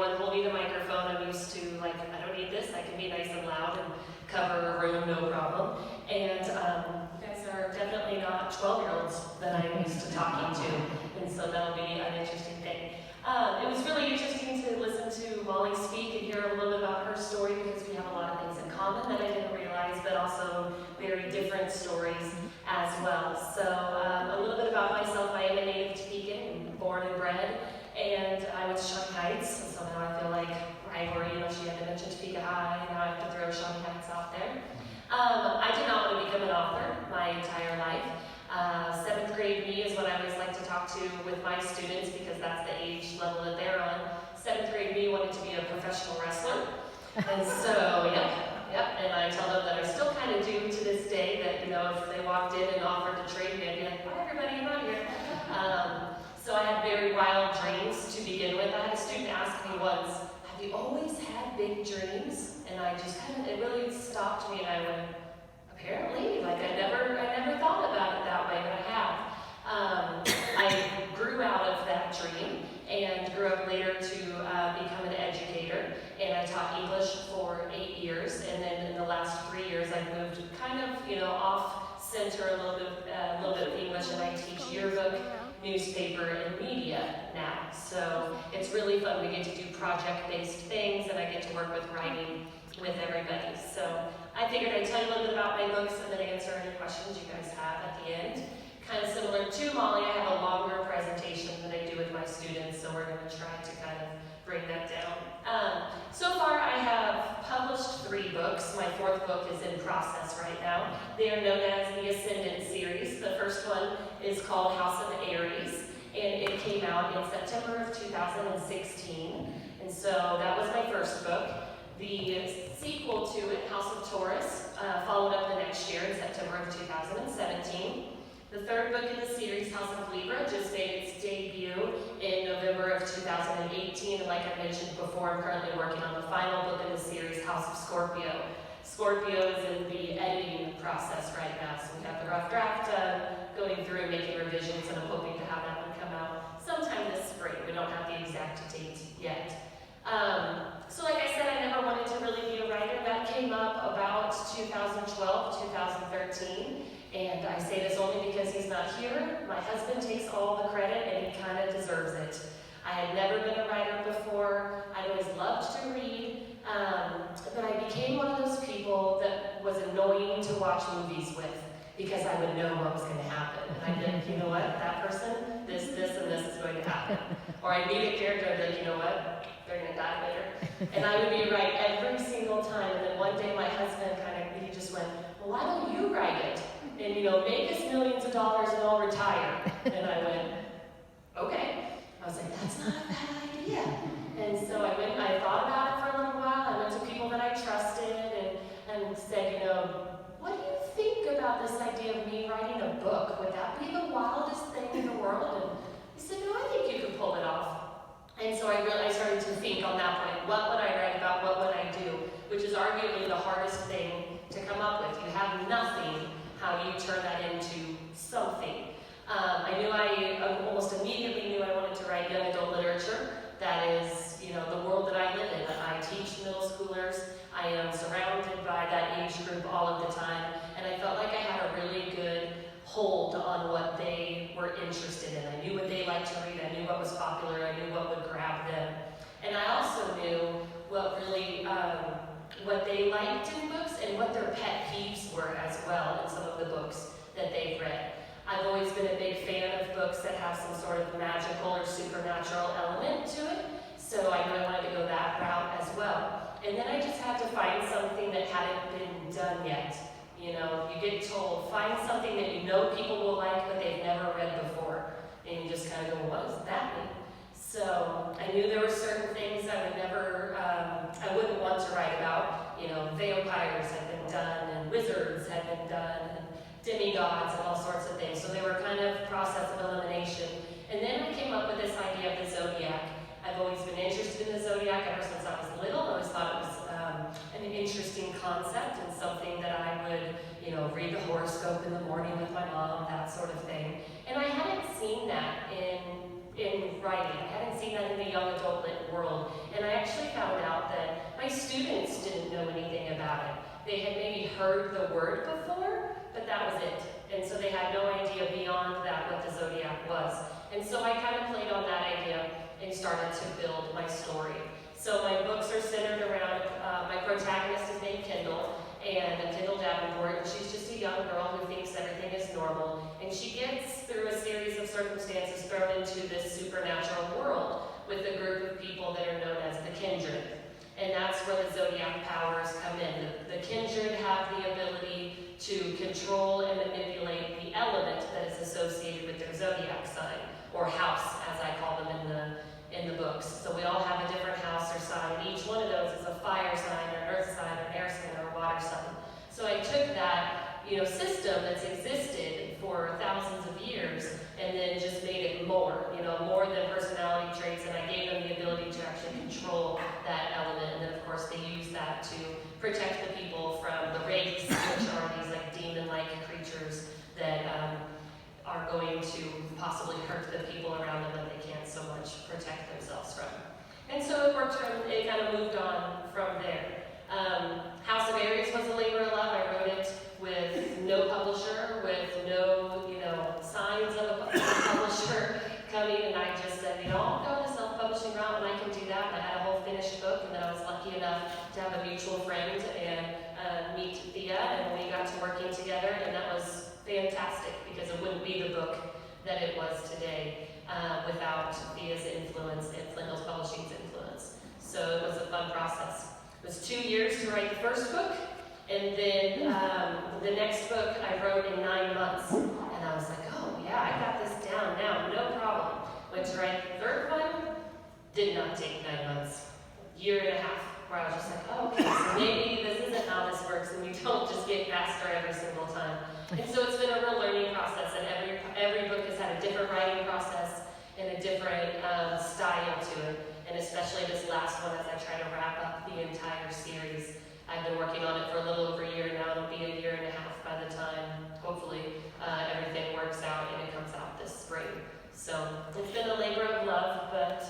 one holding a microphone. I'm used to, like, I don't need this, I can be nice and loud and cover a room, no problem. And you guys are definitely not 12-year-olds that I'm used to talking to, and so that'll be an interesting thing. It was really interesting to listen to Molly speak and hear a little bit about her story, because we have a lot of things in common that I didn't realize, but also very different stories as well. So a little bit about myself. I am a native Topeka, born and bred, and I went to Shawnee Heights, so now I feel like rivalry. You know, she had to mention Topeka High, and now I have to throw Shawnee Heights out there. I did not want to become an author my entire life. 7th grade me is what I always like to talk to with my students, because that's the age level that they're on. 7th grade me wanted to be a professional wrestler. And so, yep, and I tell them that I still kind of do to this day, that, you know, if they walked in and offered to trade me, I'd be like, bye everybody, I'm out here. So I had very wild dreams to begin with. I had a student ask me once, have you always had big dreams? And I just kind of, it really stopped me, and I went, apparently, like I never thought about it that way, but I have. I grew out of that dream and grew up later to become an educator, and I taught English for 8 years, and then in the last 3 years I moved kind of, you know, off center a little bit of English, and I teach yearbook, newspaper, and media now. So it's really fun. We get to do project-based things, and I get to work with writing with everybody. So I figured I'd tell you a little bit about my books and then answer any questions you guys have at the end. Kind of similar to Molly, I have a longer presentation that I do with my students, so we're going to try to kind of bring that down. So far I have published 3 books. My 4th book is in process right now. They are known as the Ascendant series. The first one is called House of Aries, and it came out in September of 2016. And so that was my first book. The sequel to it, House of Taurus, followed up the next year in September of 2017. The 3rd book in the series, House of Libra, just made its debut in November of 2018. And like I mentioned before, I'm currently working on the final book in the series, House of Scorpio. Scorpio is in the editing process right now, so we have the rough draft done, going through and making revisions, and I'm hoping to have that one come out sometime this spring. We don't have the exact date yet. So like I said, I never wanted to really be a writer. That came up about 2012, 2013. And I say this only because he's not here. My husband takes all the credit, and he kind of deserves it. I had never been a writer before. I'd always loved to read. But I became one of those people that was annoying to watch movies with, because I would know what was going to happen. And I'd be like, you know what, that person, this, and this is going to happen. Or I'd meet a character, I'd be like, you know what, they're going to die later. And I would be right every single time. And then one day my husband he just went, well, why don't you write it? And, you know, make us millions of dollars and I'll retire. And I went, okay. I was like, that's not a bad idea. And so I went and I thought about it for a little while. I went to people that I trusted and said, you know, what do you think about this idea of me writing a book? Would that be the wildest thing in the world? And he said, no, I think you could pull it off. And so I started to think on that point, what would I write about, what would I do? Which is arguably the hardest thing to come up with. You have nothing, how you turn that into something. I almost immediately knew I wanted to write young adult literature. That is, you know, the world that I live in. I teach middle schoolers. I am surrounded by that age group all of the time, and I felt like I had a really good hold on what they were interested in. I knew what they liked to read. I knew what was popular. I knew what would grab them. And I also knew what really, what they liked in books and what their pet peeves were as well in some of the books that they've read. I've always been a big fan of books that have some sort of magical or supernatural element to it, so I knew I wanted to go that route as well. And then I just had to find something that hadn't been done yet. You know, you get told, find something that you know people will like, but they've never read before. And you just kind of go, what does that mean? So I knew there were certain things I wouldn't want to write about. You know, vampires had been done, and wizards had been done, and demigods, and all sorts of things. So they were kind of process of elimination. And then I came up with this idea of the zodiac. I've always been interested in the zodiac ever since I was little. I always thought it was an interesting concept and something that I would, you know, read the horoscope in the morning with my mom, that sort of thing. And I hadn't seen that in in writing. I hadn't seen that in the young adult lit world. And I actually found out that my students didn't know anything about it. They had maybe heard the word before, but that was it. And so they had no idea beyond that what the zodiac was. And so I kind of played on that idea and started to build my story. So my books are centered around, my protagonist is named Kendall, and Kendall Davenport, and she's just a young girl who thinks everything is normal. And she gets, through a series of circumstances, thrown into this supernatural world with a group of people that are known as the Kindred. And that's where the zodiac powers come in. The Kindred have the ability to control and manipulate the element that is associated with their zodiac sign, or house, as I call them in the books. So we all have a different house or sign, and each one of those is a fire sign, or an earth sign, or an air sign, or a water sign. So I took that, system that's existed for thousands of years, and then just made it more than personality traits, and I gave them the ability to actually control that element. And then of course they use that to protect the people from the wraiths, which are these like demon-like creatures that are going to possibly hurt the people around them that they can't so much protect themselves from. And so it kind of moved on from there. House of Aries was a labor of love. I wrote it with no publisher, with no, signs of a publisher coming, and I just said, I'll go the self-publishing route, and I can do that. And I had a whole finished book, and then I was lucky enough to have a mutual friend and meet Thea, and we got to working together, and that was fantastic, because it wouldn't be the book that it was today without Thea's influence and Flint Hills Publishing's influence. So it was a fun process. It was 2 years to write the first book, and then the next book I wrote in 9 months. And I was like, oh yeah, I got this down now, no problem. Went to write the third one, did not take 9 months, year and a half, where I was just like, oh, okay, so maybe this isn't how this works, and we don't just get faster every single time. And so it's been a real learning process, and every book has had a different writing process and a different style to it. And especially this last one, as I try to wrap up the entire series. I've been working on it for a little over a year now. It'll be a year and a half by the time, hopefully, everything works out and it comes out this spring. So it's been a labor of love, but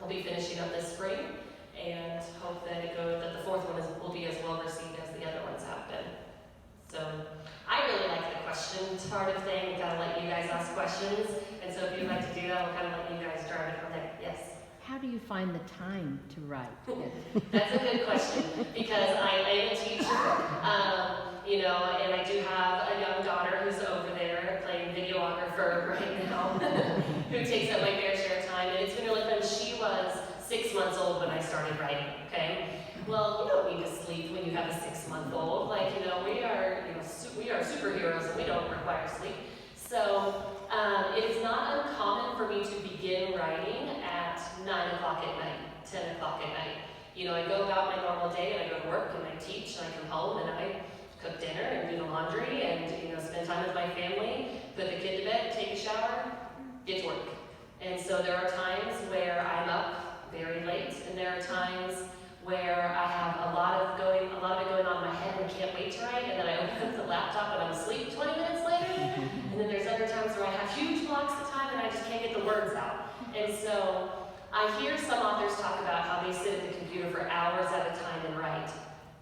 I'll be finishing up this spring and hope that the fourth one will be as well received as the other ones have been. So I really like the question part of thing. We kind of let you guys ask questions, and so if you'd like to do that, we'll kind of let you guys drive it from there. Yes. How do you find the time to write? That's a good question, because I am a teacher, and I do have a young daughter who's over there playing videographer right now, who takes up my fair share of time, and it's been really fun. She was 6 months old when I stared writing, okay? Well, you don't need to sleep when you have a 6-month-old. We are superheroes, and we don't require sleep. So it is not uncommon for me to begin writing at 9 o'clock at night, 10 o'clock at night. I go about my normal day, and I go to work, and I teach, and I come home, and I cook dinner, and do the laundry, and spend time with my family, put the kid to bed, take a shower, get to work. And so there are times where I'm up very late, and there are times where I have a lot of it going on in my head and can't wait to write, and then I open up the laptop and I'm asleep 20 minutes later. And then there's other times where I have huge blocks of time and I just can't get the words out. And so I hear some authors talk about how they sit at the computer for hours at a time and write.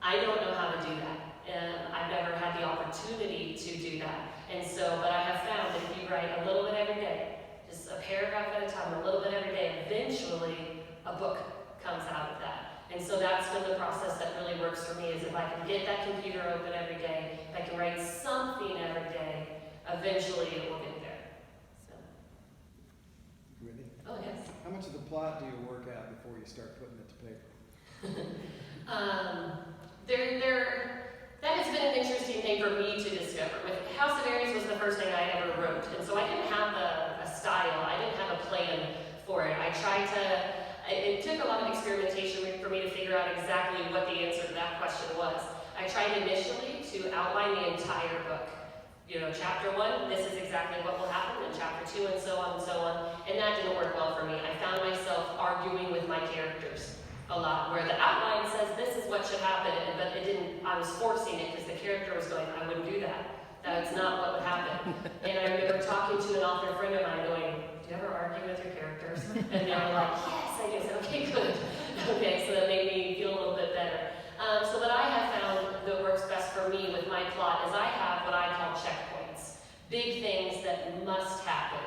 I don't know how to do that, and I've never had the opportunity to do that. And so, but I have found that if you write a little bit every day, just a paragraph at a time, a little bit every day, eventually a book comes out of that. And so that's been the process that really works for me, is if I can get that computer open every day, if I can write something every day, eventually it will get there. So. Whitney? Oh, yes. How much of the plot do you work out before you start putting it to paper? That has been an interesting thing for me to discover. With House of Aries was the first thing I ever wrote, and so I didn't have a style, I didn't have a plan for it. It took a lot of experimentation for me to figure out exactly what the answer to that question was. I tried initially to outline the entire book. Chapter 1, this is exactly what will happen, and chapter 2, and so on and so on. And that didn't work well for me. I found myself arguing with my characters a lot, where the outline says this is what should happen, but it didn't. I was forcing it because the character was going, I wouldn't do that. That's not what would happen. And I remember talking to an author friend of mine going, do you ever argue with And they were like, yes, I do. I said, okay, good. Okay, so that made me feel a little bit better. So what I have found that works best for me with my plot is I have what I call checkpoints. Big things that must happen.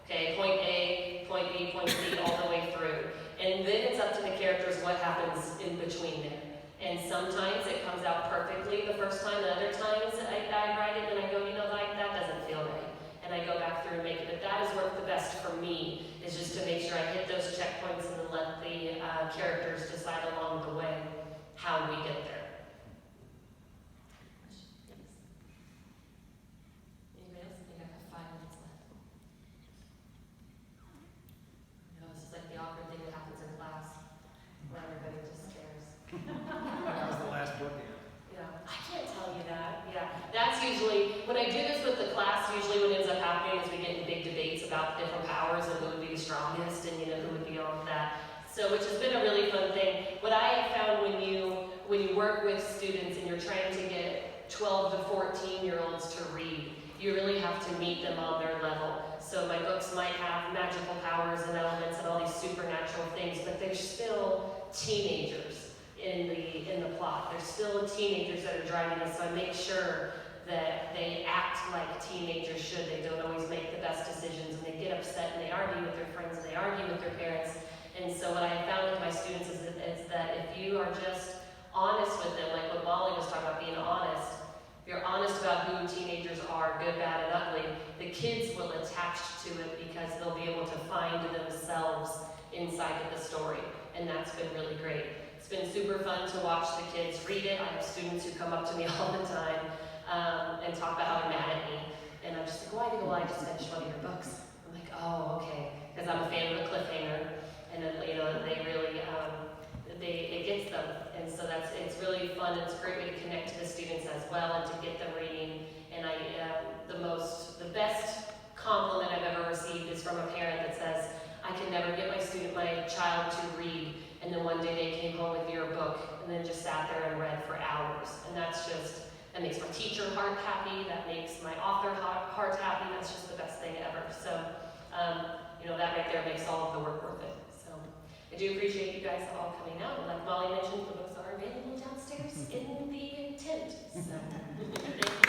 Okay, point A, point B, point C, all the way through. And then it's up to the characters what happens in between there. And sometimes it comes out perfectly the first time, and other times I write it and I go, you know, like, that doesn't feel right. And I go back through and make it, but that has worked the best for me, is just to make sure I hit those checkpoints and then let the characters decide along the way how we get there. Anybody else? I think I have 5 minutes left. You know, this is like the awkward thing that happens in class, where everybody just stares. That was the last book in. Yeah, I can't tell you that. Yeah, that's usually, when I do this with the class, usually what ends up happening is we get in big debates about different powers and who would be the strongest and, you know, who would be all of that. So, which has been a really fun thing. What I have found when you work with students and you're trying to get 12 to 14-year-olds to read, you really have to meet them on their level. So my books might have magical powers and elements and all these supernatural things, but they're still teenagers in the plot. They're still teenagers that are driving this, so I make sure that they act like teenagers should. They don't always make the best decisions, and they get upset, and they argue with their friends, and they argue with their parents. And so what I have found with my students is that if you are just honest with them, like what Molly was talking about, being honest, if you're honest about who teenagers are, good, bad, and ugly, the kids will attach to it because they'll be able to find themselves inside of the story. And that's been really great. It's been super fun to watch the kids read it. I have students who come up to me all the time and talk about how they're mad at me. And I'm just like, why? They go, well, I just finished one of your books. I'm like, oh, okay. Because I'm a fan of the cliffhanger. And then, you know, they really, it gets them. And so it's really fun. It's a great way to connect to the students as well and to get them reading. And the best compliment I've ever received is from a parent that says, I can never get my child to read. And then one day they came home with your book and then just sat there and read for hours. And that makes my teacher heart happy. That makes my author heart happy. That's just the best thing ever. So, you know, that right there makes all of the work worth it. So I do appreciate you guys all coming out. And like Molly mentioned, the books are available downstairs in the tent. So thank you.